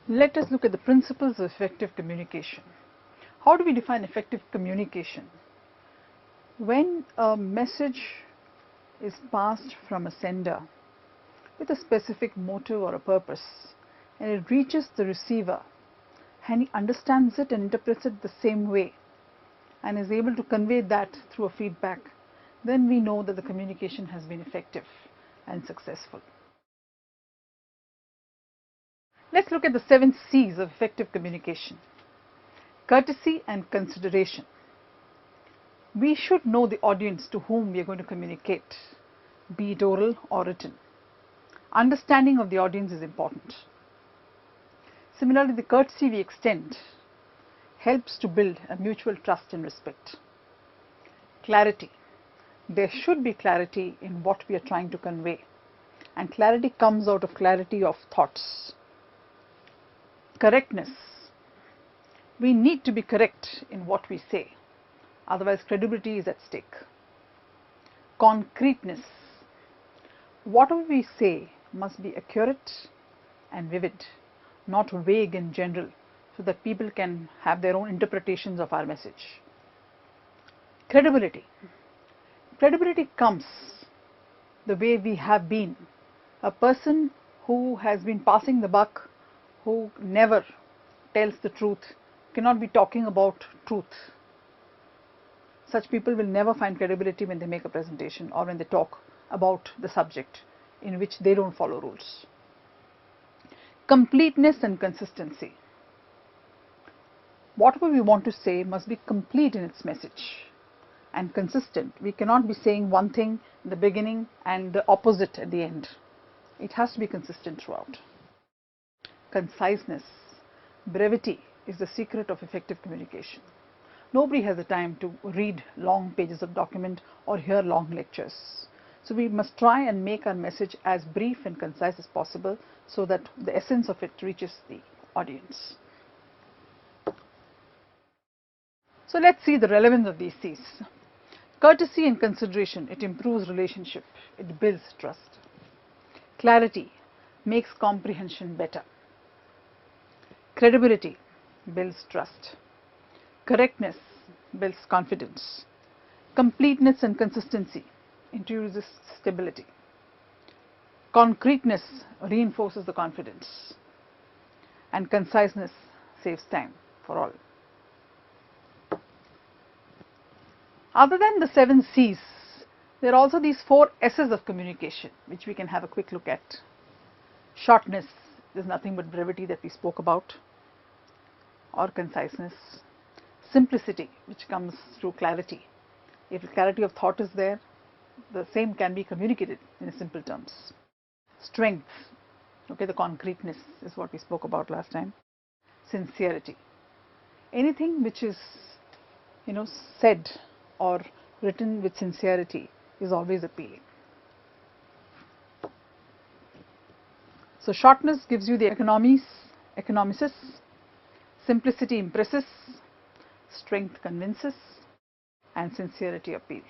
Let us look at the principles of effective communication. How do we define effective communication? When a message is passed from a sender with a specific motive or a purpose, and it reaches the receiver and he understands it and interprets it the same way and is able to convey that through a feedback, then we know that the communication has been effective and successful. Let's look at the 7 C's of effective communication. Courtesy and consideration. We should know the audience to whom we are going to communicate, be it oral or written. Understanding of the audience is important. Similarly, the courtesy we extend helps to build a mutual trust and respect. Clarity. There should be clarity in what we are trying to convey, and clarity comes out of clarity of thoughts. Correctness. We need to be correct in what we say, otherwise credibility is at stake. Concreteness. Whatever we say must be accurate and vivid, not vague and general, so that people can have their own interpretations of our message. Credibility. Credibility comes the way we have been. A person who has been passing the buck, who never tells the truth, cannot be talking about truth. Such people will never find credibility when they make a presentation or when they talk about the subject in which they don't follow rules. Completeness and consistency. Whatever we want to say must be complete in its message and consistent. We cannot be saying one thing in the beginning and the opposite at the end. It has to be consistent throughout. Conciseness. Brevity is the secret of effective communication. Nobody has the time to read long pages of document or hear long lectures. So we must try and make our message as brief and concise as possible so that the essence of it reaches the audience. So let's see the relevance of these C's. Courtesy and consideration. It improves relationship. It builds trust. Clarity makes comprehension better. Credibility builds trust. Correctness builds confidence. Completeness and consistency introduces stability. Concreteness reinforces the confidence. And conciseness saves time for all. Other than the 7 C's, there are also these 4 S's of communication, which we can have a quick look at. Shortness is nothing but brevity that we spoke about, or conciseness. Simplicity, which comes through clarity. If the clarity of thought is there, the same can be communicated in simple terms. Strength, okay, the concreteness is what we spoke about last time. Sincerity. Anything which is, said or written with sincerity is always appealing. So shortness gives you the economicis, simplicity impresses, strength convinces, and sincerity appeals.